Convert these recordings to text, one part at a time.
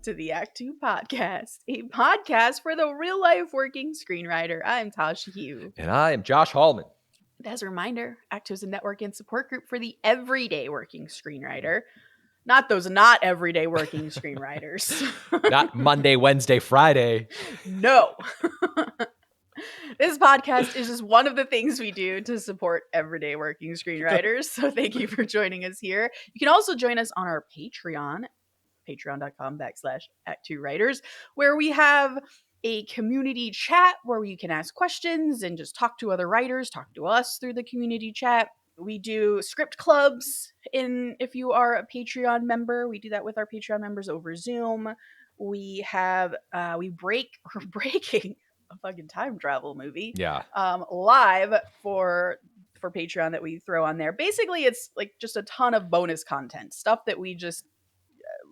to the Act Two podcast, a podcast for the real life working screenwriter. I'm Tasha Hugh. And I am Josh Hallman. As a reminder, Act Two is a network and support group for the everyday working screenwriter. Not those not everyday working screenwriters. Not Monday, Wednesday, Friday. No. This podcast is just one of the things we do to support everyday working screenwriters. So thank you for joining us here. You can also join us on our Patreon, patreon.com/ActTwoWriters, where we have a community chat where you can ask questions and just talk to other writers, talk to us through the community chat. We do script clubs if you are a Patreon member. We do that with our Patreon members over Zoom. We're breaking a fucking time travel movie. Yeah. Live for Patreon that we throw on there. Basically, it's like just a ton of bonus content, stuff that we just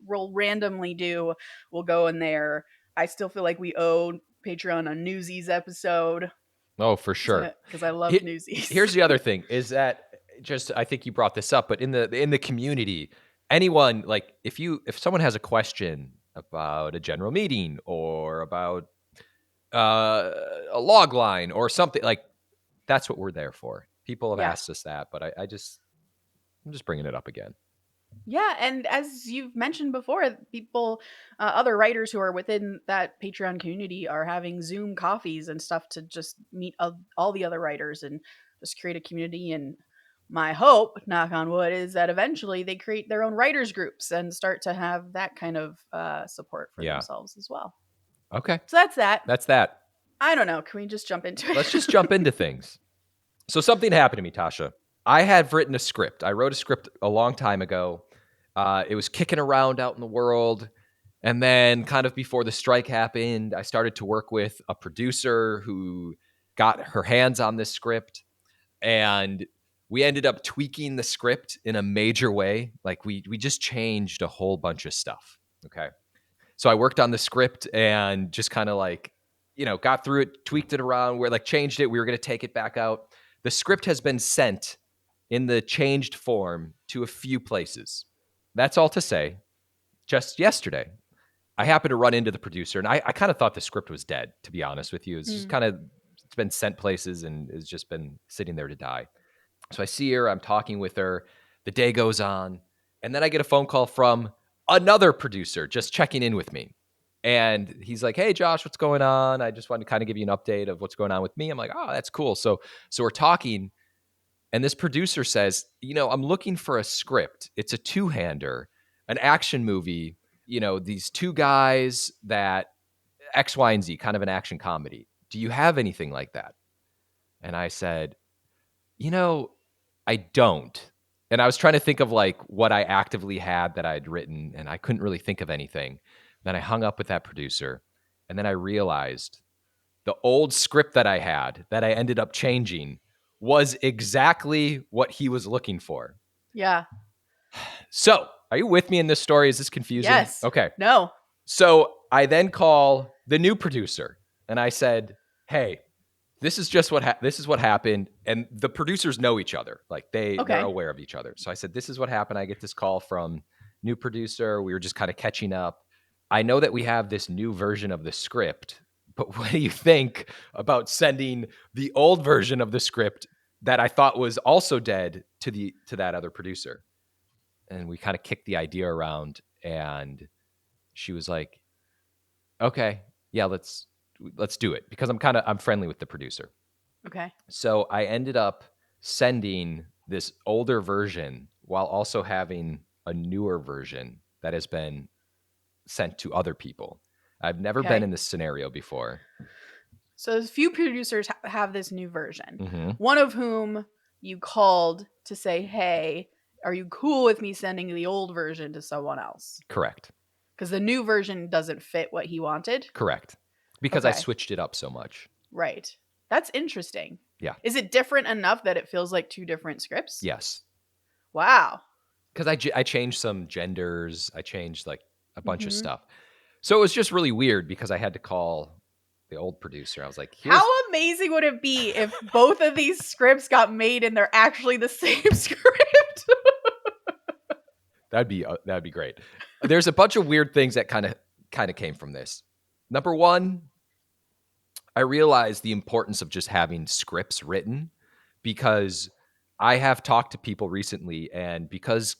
will randomly do. We'll go in there. I still feel like we owe Patreon a Newsies episode. Oh, for sure. Because I love Newsies. Here's the other thing is that I think you brought this up, but in the community, anyone, like if someone has a question about a general meeting or about a log line or something, like that's what we're there for. People have asked us that, but I'm just bringing it up again. Yeah, and as you've mentioned before, people, other writers who are within that Patreon community are having Zoom coffees and stuff to just meet all the other writers and just create a community. And my hope, knock on wood, is that eventually they create their own writers groups and start to have that kind of support for themselves as well. Okay. So that's that. That's that. I don't know. Can we just jump into it? Let's just jump into things. So something happened to me, Tasha. I have written a script. I wrote a script a long time ago. It was kicking around out in the world. And then kind of before the strike happened, I started to work with a producer who got her hands on this script. And we ended up tweaking the script in a major way. Like we just changed a whole bunch of stuff. Okay. So I worked on the script and just kind of like, got through it, tweaked it around, changed it. We were going to take it back out. The script has been sent in the changed form to a few places. That's all to say, just yesterday, I happened to run into the producer, and I kind of thought the script was dead, to be honest with you. It's just it's been sent places and it's just been sitting there to die. So I see her, I'm talking with her, the day goes on, and then I get a phone call from another producer just checking in with me. And he's like, "Hey, Josh, what's going on? I just wanted to kind of give you an update of what's going on with me." I'm like, "Oh, that's cool." So we're talking. And this producer says, "I'm looking for a script. It's a two-hander, an action movie, these two guys that X, Y, and Z, kind of an action comedy. Do you have anything like that?" And I said, I don't. And I was trying to think of like what I actively had that I'd written, and I couldn't really think of anything. Then I hung up with that producer, and then I realized the old script that I had that I ended up changing was exactly what he was looking for. Yeah. So, are you with me in this story? Is this confusing? Yes. Okay. No. So, I then call the new producer and I said, "Hey, this is just this is what happened." And the producers know each other. Like they're aware of each other. So I said, "This is what happened. I get this call from new producer. We were just kind of catching up. I know that we have this new version of the script, but what do you think about sending the old version of the script that I thought was also dead to that other producer?" And we kind of kicked the idea around, and she was like, "Okay, yeah, let's do it," because I'm friendly with the producer. Okay. So I ended up sending this older version while also having a newer version that has been sent to other people. I've never been in this scenario before. So a few producers have this new version. Mm-hmm. One of whom you called to say, "Hey, are you cool with me sending the old version to someone else?" Correct. Because the new version doesn't fit what he wanted? Correct. Because I switched it up so much. Right. That's interesting. Yeah. Is it different enough that it feels like two different scripts? Yes. Wow. Because I changed some genders. I changed like a bunch of stuff. So it was just really weird because I had to call the old producer. I was like, how amazing would it be if both of these scripts got made and they're actually the same script? That'd be great. There's a bunch of weird things that kind of kind of came from this. Number one, I realized the importance of just having scripts written, because I have talked to people recently, and because,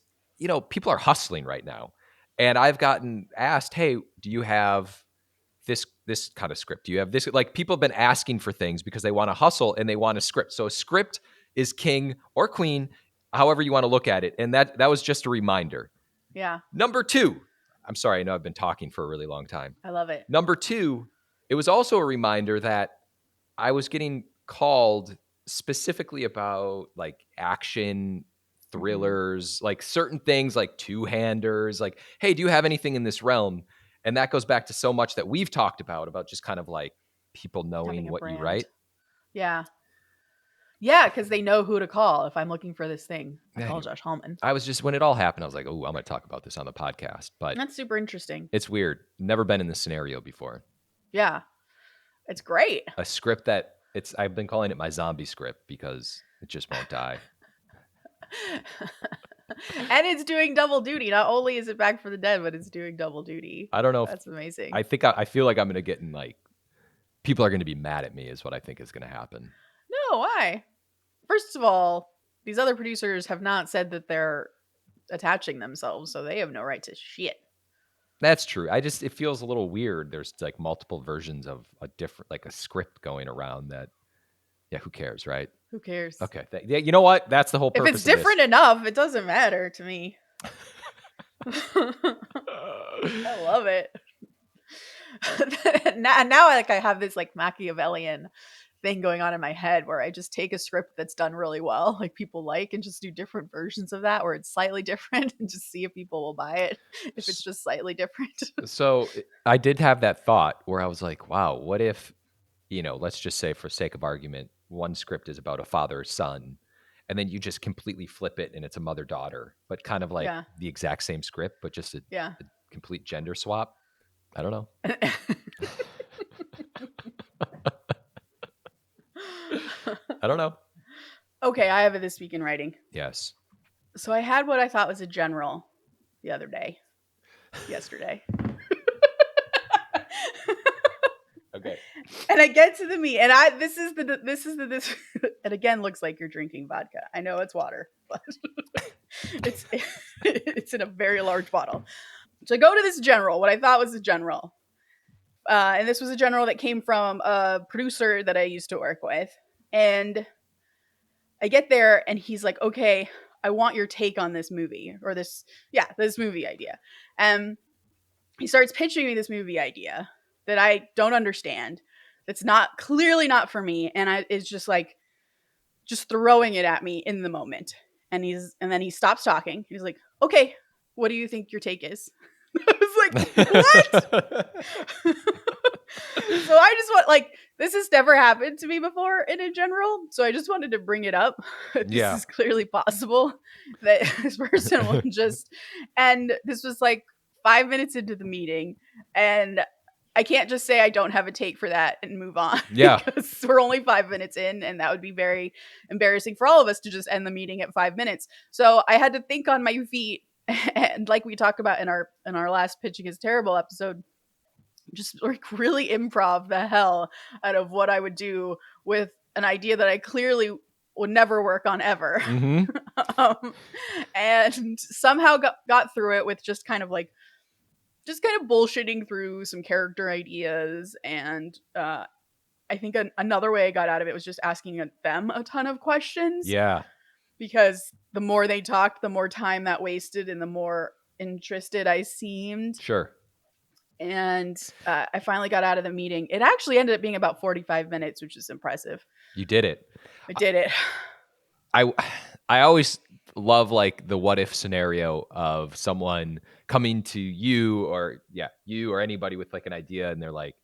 people are hustling right now. And I've gotten asked, "Hey, do you have this kind of script? Do you have this?" Like, people have been asking for things because they want to hustle and they want a script. So a script is king or queen, however you want to look at it. And that was just a reminder. Yeah. Number two, I'm sorry, I know I've been talking for a really long time. I love it. Number two, it was also a reminder that I was getting called specifically about like action thrillers, like certain things like two-handers, like, "Hey, do you have anything in this realm?" And that goes back to so much that we've talked about just kind of like people knowing Having a what you brand. write. Yeah. Yeah, because they know who to call. If I'm looking for this thing, I call Anyway, Josh Hallman. I was just, when it all happened, I was like, "Oh, I'm going to talk about this on the podcast." But That's super interesting. it's weird. Never been in this scenario before. Yeah. It's great. A script that I've been calling it my zombie script because it just won't die. And it's doing double duty. Not only is it Back for the Dead, but it's doing double duty. I don't know if That's amazing. I think I feel like I'm going to get in, like, people are going to be mad at me is what I think is going to happen. No, why? First of all, these other producers have not said that they're attaching themselves, so they have no right to shit. That's true. It feels a little weird. There's like multiple versions of a different, like a script going around that, yeah, who cares, right? Who cares? Okay. Yeah, you know what? That's the whole If purpose it's different of enough, it doesn't matter to me. this. I love it. now I have this like Machiavellian thing going on in my head where I just take a script that's done really well, like people like, and just do different versions of that where it's slightly different and just see if people will buy it if it's just slightly different. So I did have that thought where I was like, wow, what if, let's just say for sake of argument, one script is about a father-son, and then you just completely flip it and it's a mother-daughter, but kind of like Yeah. the exact same script, but just a Yeah. complete gender swap. I don't know. I don't know. Okay, I have a this week in writing. Yes. So I had what I thought was a general the other day. Yesterday. Okay. And I get to the meat, and this is the and again looks like you're drinking vodka. I know it's water, but it's in a very large bottle. So I go to this general, what I thought was a general. And this was a general that came from a producer that I used to work with. And I get there and he's like, "Okay, I want your take on this movie or this movie idea." And he starts pitching me this movie idea that I don't understand. That's clearly not for me. And it's just like, just throwing it at me in the moment. And then he stops talking. He's like, "Okay, what do you think your take is?" I was like, "What?" So I just want, like, this has never happened to me before in a general. So I just wanted to bring it up. This Yeah. is clearly possible that this person will just, and this was like 5 minutes into the meeting. And I can't just say I don't have a take for that and move on. Yeah. Because we're only 5 minutes in, and that would be very embarrassing for all of us to just end the meeting at 5 minutes. So I had to think on my feet. And like we talked about in our last Pitching is Terrible episode, just like really improv the hell out of what I would do with an idea that I clearly would never work on ever. Mm-hmm. And somehow got through it with just kind of bullshitting through some character ideas. And I think another way I got out of it was just asking them a ton of questions. Yeah. Because the more they talked, the more time that wasted and the more interested I seemed. Sure. And I finally got out of the meeting. It actually ended up being about 45 minutes, which is impressive. You did it. I did it. I always love like the what if scenario of someone coming to you or anybody with like an idea, and they're like,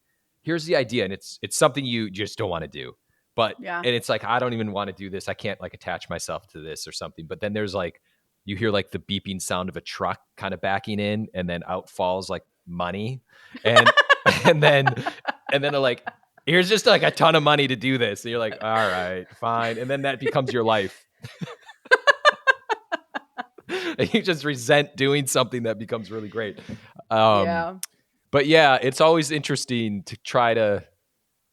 "Here's the idea," and it's something you just don't want to do. But Yeah. and it's like, I don't even want to do this. I can't like attach myself to this or something. But then there's like, you hear like the beeping sound of a truck kind of backing in, and then out falls like money. And and then they're like, "Here's just like a ton of money to do this." And you're like, "All right, fine." And then that becomes your life. And you just resent doing something that becomes really great. Yeah. But yeah, it's always interesting to try to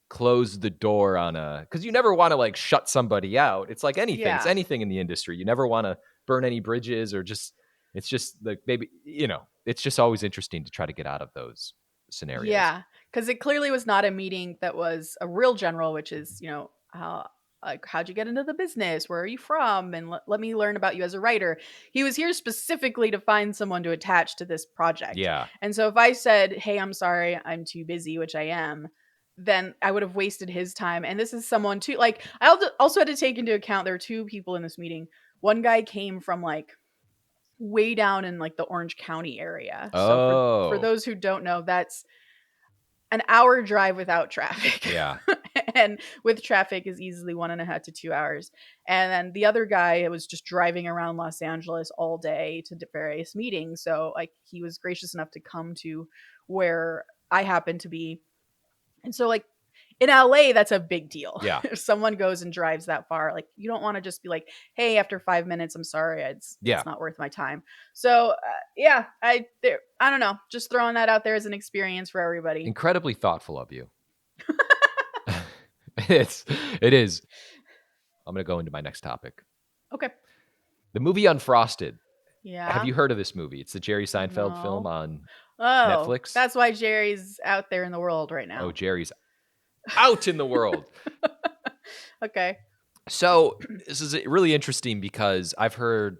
close the door on a, because you never want to like shut somebody out. It's like anything. It's Yeah. anything in the industry. You never want to burn any bridges or just. It's just like maybe It's just always interesting to try to get out of those scenarios. Yeah, because it clearly was not a meeting that was a real general, which is, how, like, how'd you get into the business? Where are you from? And let me learn about you as a writer. He was here specifically to find someone to attach to this project. Yeah, And so if I said, hey, I'm sorry, I'm too busy, which I am, then I would have wasted his time. And this is someone too, like, also had to take into account there were two people in this meeting. One guy came from like way down in like the Orange County area. So for oh those who don't know, that's an hour drive without traffic. yeah, And with traffic is easily 1.5 to 2 hours. And then the other guy was just driving around Los Angeles all day to various meetings. So like he was gracious enough to come to where I happen to be. And so like in LA, that's a big deal. yeah, If someone goes and drives that far, like you don't want to just be like, "Hey, after 5 minutes, I'm sorry, yeah. it's not worth my time." So yeah, I don't know, just throwing that out there as an experience for everybody. Incredibly thoughtful of you. it's it is. I'm gonna go into my next topic. Okay. The movie Unfrosted. Have Yeah. you heard of this movie? It's the Jerry Seinfeld film No. on Oh, Netflix. that's why Jerry's out there in the world right Oh, now. Jerry's out in the world. Okay. So this is really interesting because I've heard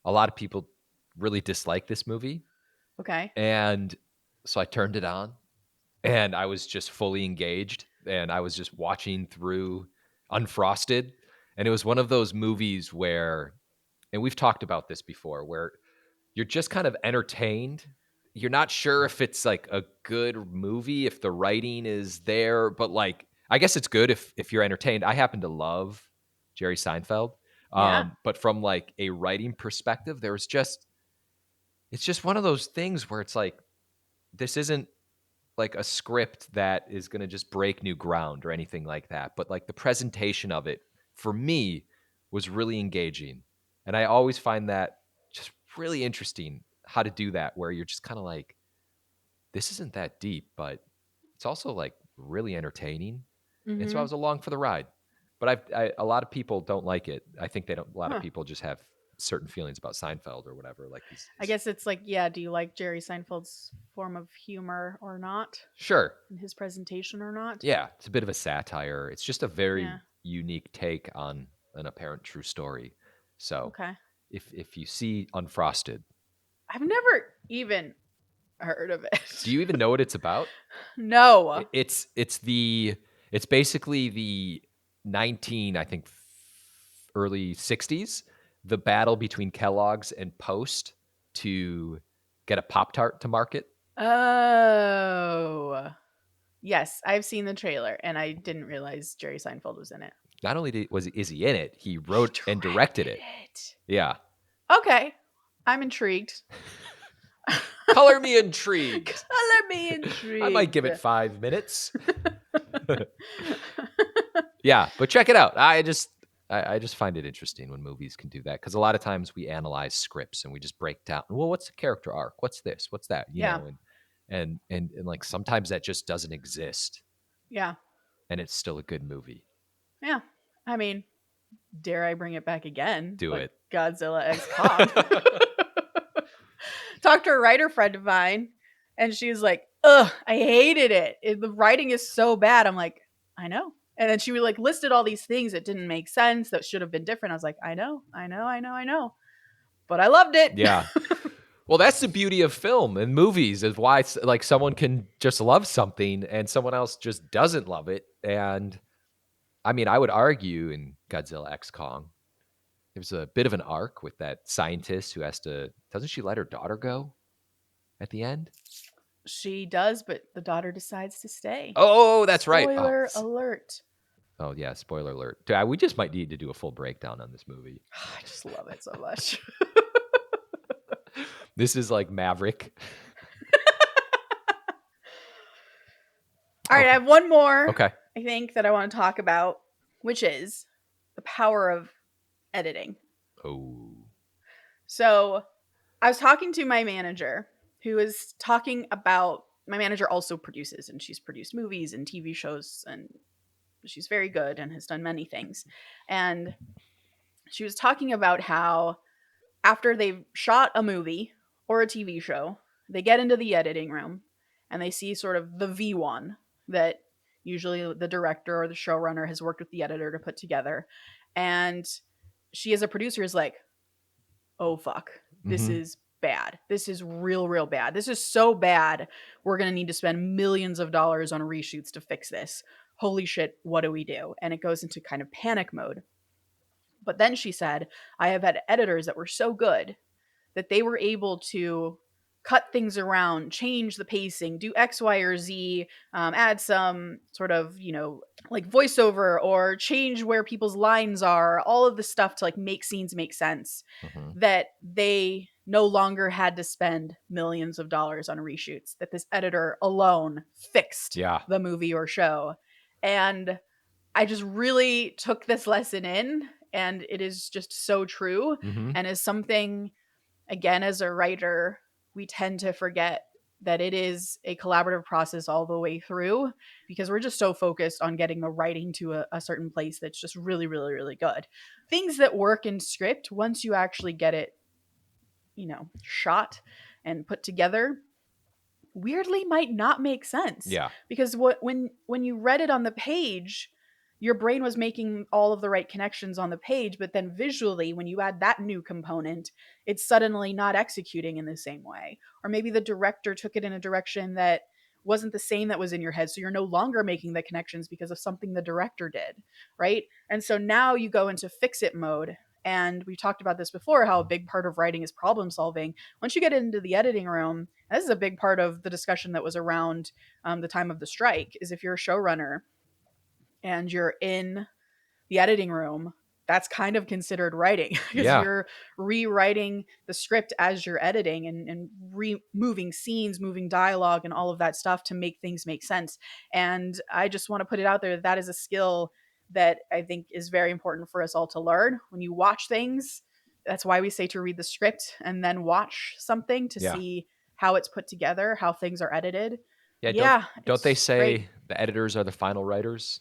a lot of people really dislike this movie. Okay. And so I turned it on and I was just fully engaged and I was just watching through Unfrosted. And it was one of those movies where, and we've talked about this before, where you're just kind of entertained. You're not sure if it's like a good movie, if the writing is there, but like I guess it's good if you're entertained. I happen to love Jerry Seinfeld. Yeah. But from like a writing perspective, there was just it's just one of those things where it's like this isn't like a script that is going to just break new ground or anything like that, but like the presentation of it for me was really engaging. And I always find that just really interesting how to do that where you're just kind of like this isn't that deep, but it's also like really entertaining. And so I Mhm. was along for the ride. But a lot of people don't like it. I think they don't. A lot of Huh. people just have certain feelings about Seinfeld or whatever. Like I guess it's like, yeah, do you like Jerry Seinfeld's form of humor or not? sure, And his presentation or not? yeah, it's a bit of a satire. It's just a very Yeah. unique take on an apparent true story. So Okay. if you see Unfrosted, I've never even heard of do it. you even know what it's about? No. It's basically the 19 I think early 60s, the battle between Kellogg's and Post to get a Pop Tart to market. Oh. Yes, I've seen the trailer and I didn't realize Jerry Seinfeld was in it. Not only is he in it, he He wrote and directed directed it. it. Yeah. Okay. I'm intrigued. Color me intrigued. Color me I might intrigued. give it 5 minutes. Yeah, but check it out. I just find it interesting when movies can do that because a lot of times we analyze scripts and we just break down. Well, what's the character arc? What's this? What's that? Yeah. And like sometimes that just doesn't exist, Yeah. and it's still a good movie. Yeah. I mean, dare I bring it back again? Do But it. Godzilla X Kong. Talked to a writer friend of mine, and she was like, "Ugh, I hated it. The writing is so bad." I'm like, "I know." And then she would like listed all these things that didn't make sense that should have been different. I was like, "I know, I know, I know, I know," but I loved it. Yeah. Well, that's the beauty of film and movies is why it's like someone can just love something and someone else just doesn't love it. And I mean, I would argue in Godzilla X Kong, there's a bit of an arc with that scientist who has to, doesn't she let her daughter go at the end? She does, but the daughter decides to stay. Oh, that's right. Spoiler alert. Oh yeah, spoiler alert. Dude, we just might need to do a full breakdown on this movie. I just love it so much. This is like Maverick. All right, I have one more, Okay. I think, that I want to talk about, which is the power of editing. Oh. So I was talking to my manager who was talking about my manager also produces, and she's produced movies and TV shows, and she's very good and has done many things. And she was talking about how after they've shot a movie or a TV show, they get into the editing room and they see sort of the V1 that usually the director or the showrunner has worked with the editor to put together. And she, as a producer, is like, oh, fuck, this Mm-hmm. is bad. This is real bad. This is so bad. We're going to need to spend millions of dollars on reshoots to fix this. Holy shit, what do we do? And it goes into kind of panic mode. But then she said, I have had editors that were so good that they were able to cut things around, change the pacing, do X, Y, or Z, add some sort of, like voiceover or change where people's lines are, all of the stuff to like make scenes make sense, Mm-hmm. that they no longer had to spend millions of dollars on reshoots, that this editor alone fixed Yeah. the movie or show. And I just really took this lesson in, and it is just so true, Mm-hmm. and is something, again, as a writer, we tend to forget that it is a collaborative process all the way through, because we're just so focused on getting the writing to a certain place that's just really good. Things that work in script, once you actually get it, shot and put together, weirdly might not make sense, Yeah. because when you read it on the page, your brain was making all of the right connections on the page, but then visually, when you add that new component, it's suddenly not executing in the same way, or maybe the director took it in a direction that wasn't the same that was in your head, so you're no longer making the connections because of something the director did, right? And so now you go into fix it mode. And we talked about this before, how a big part of writing is problem solving. Once you get into the editing room, this is a big part of the discussion that was around the time of the strike, is if you're a showrunner and you're in the editing room, that's kind of considered writing because Yeah. you're rewriting the script as you're editing, and moving scenes, moving dialogue, and all of that stuff to make things make sense. And I just want to put it out there that that is a skill that I think is very important for us all to learn. When you watch things, that's why we say to read the script and then watch something to Yeah. see how it's put together, how things are edited. Yeah. Don't Yeah, don't they it's great. say the editors are the final writers?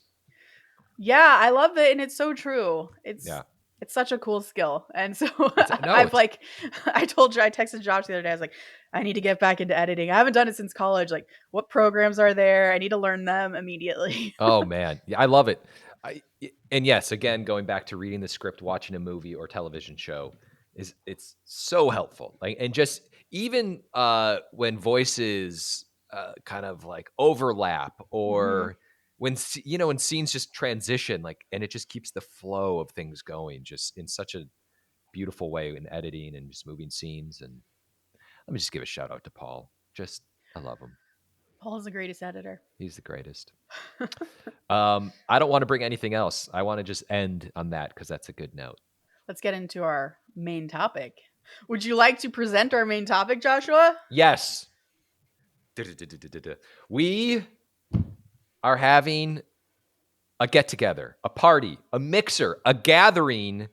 Yeah, I love it, and it's so true. Yeah. It's such a cool skill. And so It's no, I've it's like I texted Josh the other day. I was like, I need to get back into editing. I haven't done it since college. Like, what programs are there? I need to learn them immediately. oh man. Yeah, I love it. And yes, again, going back to reading the script, watching a movie or television show it's so helpful. Like, and just even when voices kind of like overlap, Mhm. or when scenes just transition, like, and it just keeps the flow of things going just in such a beautiful way in editing and just moving scenes. And let me just give a shout out to Paul. Just I love him. Paul's the greatest editor. He's the greatest. I don't want to bring anything else. I want to just end on that because that's a good note. Let's get into our main topic. Would you like to present our main topic, Joshua? Yes. We are having a get together, a party, a mixer, a gathering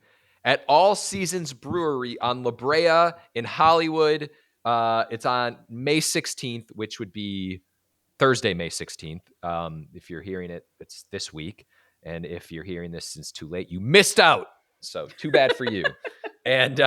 at All Seasons Brewery on La Brea in Hollywood. It's on May 16th, which would be Thursday, May 16th. If you're hearing it, it's this week. And if you're hearing this since too late, you missed out. So too bad for you. And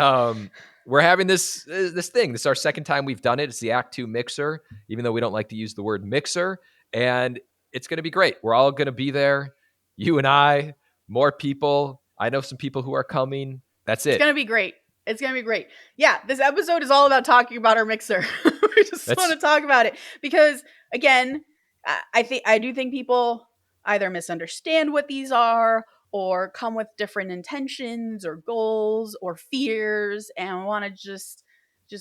we're having this thing. This is our second time we've done it. It's the Act Two Mixer, even though we don't like to use the word mixer. And it's going to be great. We're all going to be there. You and I, more people. I know some people who are coming. That's It's it. gonna be great. It's gonna be great. Yeah, this episode is all about talking about our mixer. We just want to talk about it because, again, I do think people either misunderstand what these are or come with different intentions or goals or fears and want to just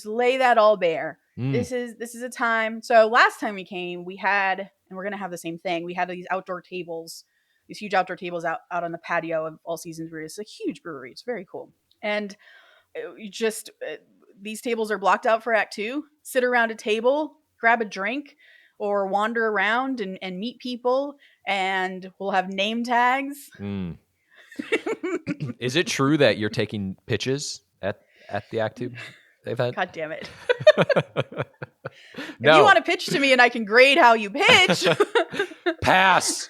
lay that all bare. Mm, This is a time. So last time we came, we had, and we're gonna have the same thing. We had these outdoor tables, these huge outdoor tables out on the patio of All Seasons Brewery. It's a huge brewery. It's very cool. And you just these tables are blocked out for Act Two. Sit around a table, grab a drink, or wander around and meet people. And we'll have name tags. mm. Is it true that you're taking pitches at the Act Two event? God damn it. If you No. want to pitch to me and I can grade how you pitch, Pass.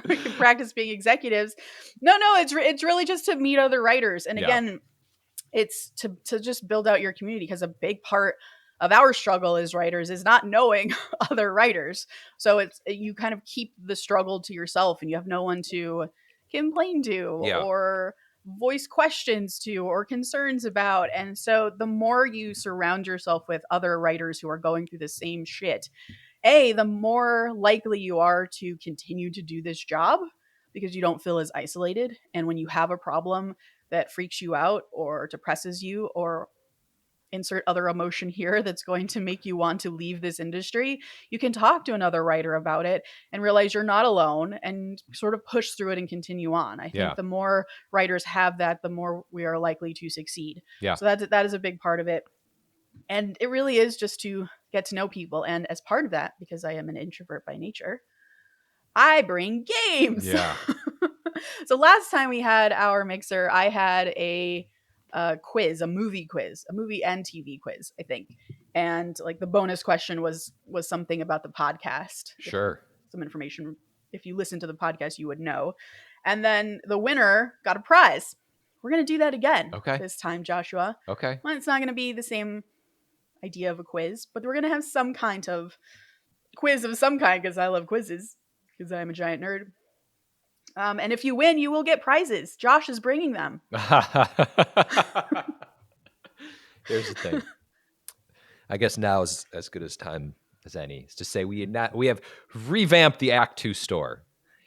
we can practice being executives. No, it's really just to meet other writers. And again, it's to just build out your community, because a big part of our struggle as writers is not knowing other writers. So you kind of keep the struggle to yourself, and you have no one to complain to or voice questions to or concerns about. And so the more you surround yourself with other writers who are going through the same shit, the more likely you are to continue to do this job, because you don't feel as isolated. And when you have a problem that freaks you out or depresses you, or insert other emotion here that's going to make you want to leave this industry, you can talk to another writer about it and realize you're not alone, and sort of push through it and continue on. I think the more writers have that, the more we are likely to succeed. So that is a big part of it. And it really is just to get to know people. And as part of that, because I am an introvert by nature, I bring games. Yeah. So last time we had our mixer, I had a quiz, a movie and TV quiz, I think. And like the bonus question was something about the podcast. Sure. Some information. If you listen to the podcast, you would know. And then the winner got a prize. We're going to do that again this time, Joshua. Okay. Well, it's not going to be the same idea of a quiz, but we're going to have some kind of quiz of some kind, because I love quizzes, because I'm a giant nerd. And if you win, you will get prizes. Josh is bringing them. Here's the thing. I guess now is as good as time as any. Is to say we have revamped the Act 2 store.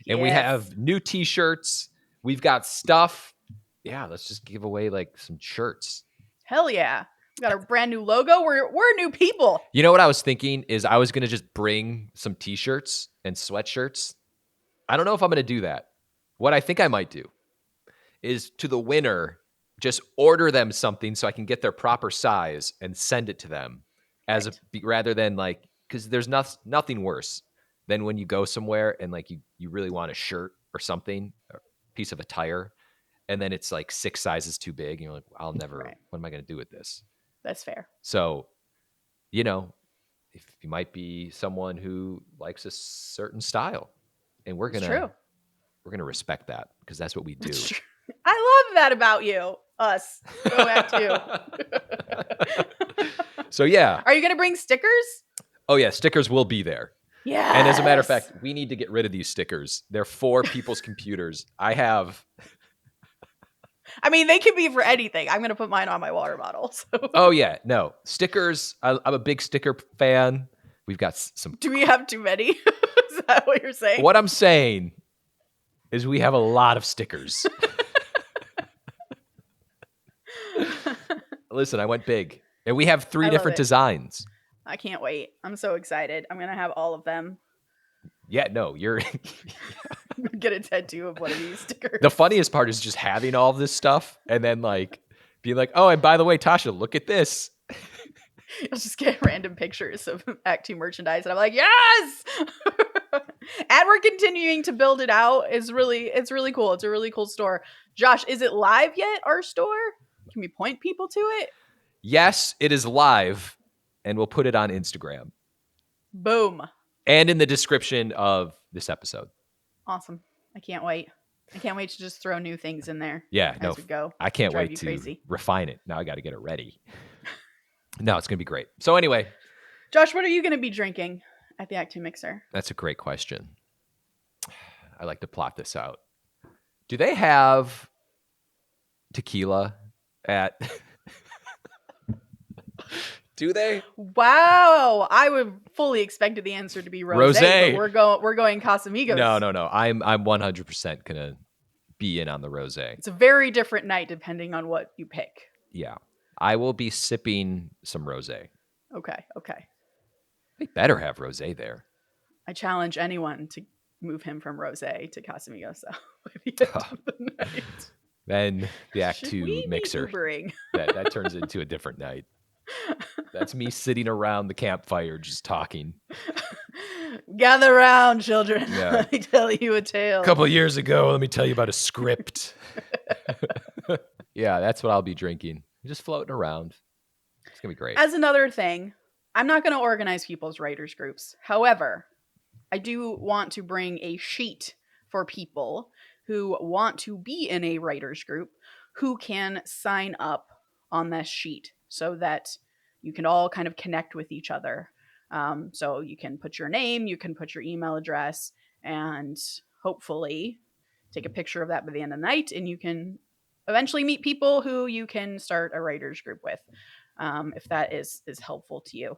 And we have new t-shirts. We've got stuff. Yeah, let's just give away like some shirts. Hell yeah. We got a brand new logo. We're new people. You know what I was thinking is I was going to just bring some t-shirts and sweatshirts. I don't know if I'm going to do that. What I think I might do is, to the winner, just order them something so I can get their proper size and send it to them, rather than like, because there's nothing worse than when you go somewhere and like you really want a shirt or something, a piece of attire, and then it's like 6 sizes too big, and you're like, I'll never. Right. What am I going to do with this? That's fair. So, if you might be someone who likes a certain style, and we're gonna respect that, because that's what we do. I love that about you. Us. Go back to you. So yeah. Are you going to bring stickers? Oh yeah, stickers will be there. Yeah. And as a matter of fact, we need to get rid of these stickers. They're for people's computers. I mean, they can be for anything. I'm going to put mine on my water bottle. So. Oh yeah, no. Stickers, I'm a big sticker fan. We've got some. Do we have too many? Is that what you're saying? What I'm saying is we have a lot of stickers. Listen, I went big. And we have 3 different designs. I can't wait. I'm so excited. I'm going to have all of them. Yeah, no, you're... Get a tattoo of one of these stickers. The funniest part is just having all of this stuff and then like being like, oh, and by the way, Tasha, look at this. You'll just get random pictures of Act 2 merchandise, and I'm like, yes! And we're continuing to build it out. It's really cool. It's a really cool store. Josh, is it live yet, our store? Can we point people to it? Yes, it is live, and we'll put it on Instagram. Boom. And in the description of this episode. Awesome. I can't wait. I can't wait to just throw new things in there. Yeah, as we go. I can't wait to refine it. Now I got to get it ready. No, it's going to be great. So anyway. Josh, what are you going to be drinking at the Act 2 mixer? That's a great question. I like to plot this out. Do they have tequila at... Do they? Wow. I would fully expected the answer to be rosé. But we're going Casamigos. No. I'm 100% going to be in on the rosé. It's a very different night depending on what you pick. Yeah. I will be sipping some rosé. Okay. They better have rosé there. I challenge anyone to move him from rosé to Casamigos by the end of the night. Then the Act 2 mixer. that turns into a different night. That's me sitting around the campfire just talking. Gather around, children. Yeah. Let me tell you a tale. A couple of years ago, let me tell you about a script. Yeah, that's what I'll be drinking. Just floating around. It's going to be great. As another thing, I'm not going to organize people's writers groups. However, I do want to bring a sheet for people who want to be in a writers group who can sign up on this sheet so that you can all kind of connect with each other. So you can put your name, you can put your email address, and hopefully take a picture of that by the end of the night, and you can eventually meet people who you can start a writers group with, if that is helpful to you.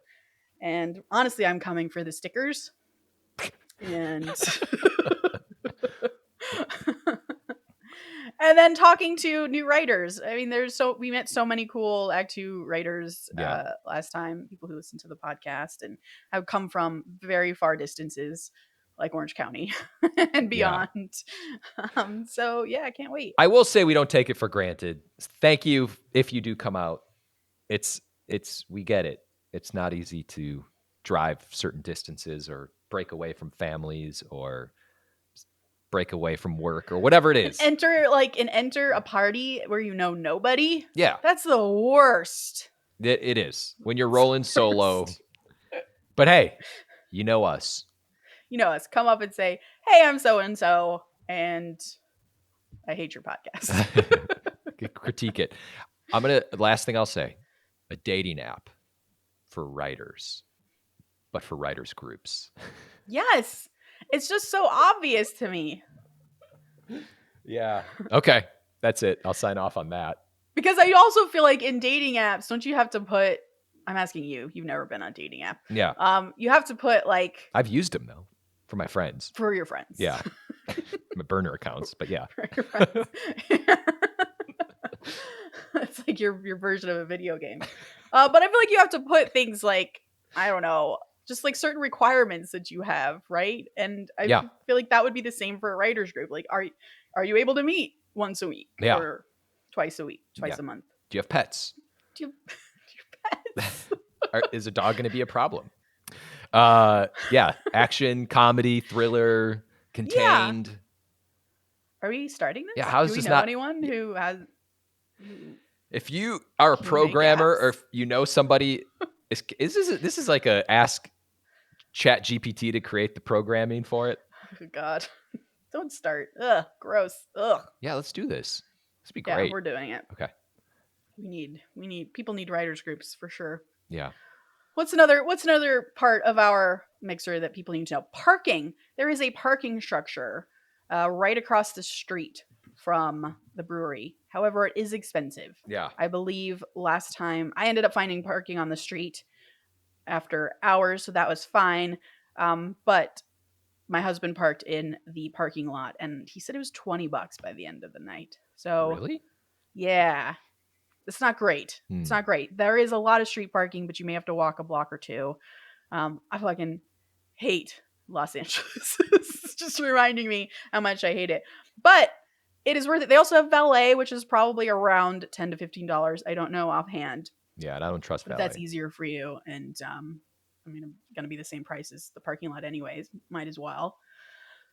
And honestly, I'm coming for the stickers and and then talking to new writers. I mean, we met so many cool Act 2 writers Yeah. last time, people who listen to the podcast and have come from very far distances like Orange County and Yeah. beyond. So yeah, I can't wait. I will say we don't take it for granted. Thank you if you do come out. It's we get it. It's not easy to drive certain distances or break away from families or break away from work or whatever it And is. enter a party where you know nobody. Yeah, That's the worst. it is when you're It's the rolling solo. worst. But hey, you know us. You know us. Come up and say, "Hey, I'm so and so, and I hate your podcast." Critique it. Last thing I'll say, a dating app for writers, but for writers groups. Yes. It's just so obvious to me. Yeah. Okay. That's it. I'll sign off on that. Because I also feel like in dating apps, don't you have to put, I'm asking you, you've never been on a dating app. Yeah. You have to put like I've used them though for my friends. for your friends. Yeah. My burner accounts, but yeah. For your friends. It's like your version of a video game. But I feel like you have to put things like, I don't know, just like certain requirements that you have, right? And I Yeah. feel like that would be the same for a writers group. Like, are you able to meet once a week Yeah. or twice a week, twice Yeah. a month? Do you have pets? Do you pets? Is a dog going to be a problem? Yeah. Action, comedy, thriller, contained. Are we starting this? Yeah. How is Do we this know not? anyone who has? If you are a Can we make programmer or apps? if you know somebody, this is like a ask Chat GPT to create the programming for it. Oh, God, don't start. Ugh, gross. Ugh. Yeah, let's do this. This would be Yeah, great. we're doing it. Okay. People need writers groups for sure. Yeah. What's another part of our mixer that people need to know? Parking. There is a parking structure right across the street from the brewery. However, it is expensive. Yeah. I believe last time I ended up finding parking on the street after hours, so that was fine. But my husband parked in the parking lot, and he said it was $20 by the end of the night. So Really? yeah, it's not great. It's Hmm. not great. There is a lot of street parking, but you may have to walk a block or two. I fucking hate Los Angeles. It's just reminding me how much I hate it. But it is worth it. They also have valet, which is probably around $10 to $15. I don't know offhand. Yeah, and I don't trust But if valet. that's easier for you, and I mean, I'm gonna be the same price as the parking lot anyways. Might as well.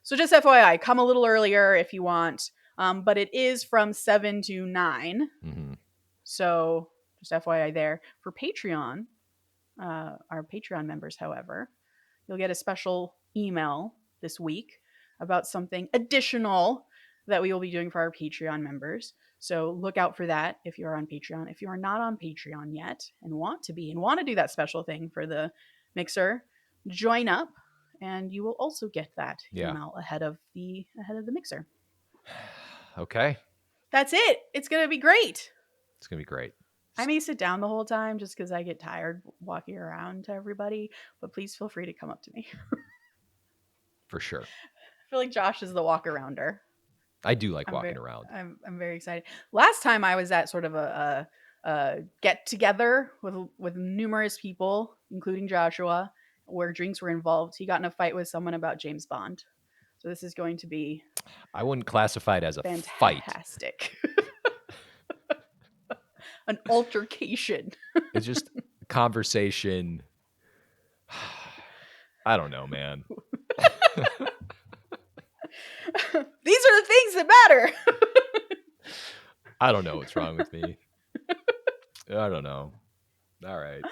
So just FYI, come a little earlier if you want. But it is from 7 to 9. Mm-hmm. So just FYI there. For Patreon, our Patreon members, however, you'll get a special email this week about something additional that we will be doing for our Patreon members. So look out for that if you're on Patreon. If you are not on Patreon yet and want to be and want to do that special thing for the mixer, join up and you will also get that email ahead of the mixer. Okay. That's it. It's going to be great. It's going to be great. I may sit down the whole time just because I get tired walking around to everybody, but please feel free to come up to me. For sure. I feel like Josh is the walk arounder. I do like walking around. I'm very excited. Last time I was at sort of a get together with numerous people, including Joshua, where drinks were involved. He got in a fight with someone about James Bond. So this is going to be I wouldn't classify it as a fight. fantastic. An altercation. It's just a conversation. I don't know, man. These are the things that matter. I don't know what's wrong with me. I don't know. All right.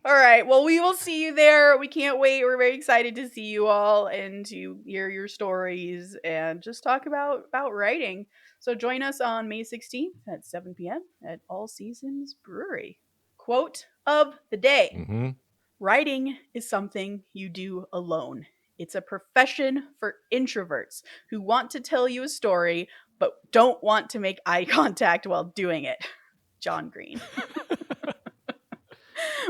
All right. Well, we will see you there. We can't wait. We're very excited to see you all and to hear your stories and just talk about writing. So join us on May 16th at 7 p.m. at All Seasons Brewery. Quote of the day. Mm-hmm. Writing is something you do alone. It's a profession for introverts who want to tell you a story but don't want to make eye contact while doing it. John Green.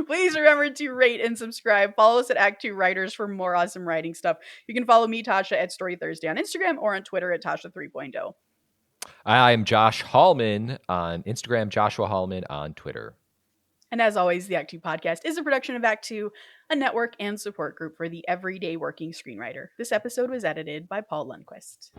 Please remember to rate and subscribe. Follow us at ActTwoWriters for more awesome writing stuff. You can follow me, Tasha, at Story Thursday on Instagram or on Twitter at Tasha 3.0. I am Josh Hallman on Instagram, Joshua Hallman on Twitter. And as always, the Act Two podcast is a production of Act Two, a network and support group for the everyday working screenwriter. This episode was edited by Paul Lundquist.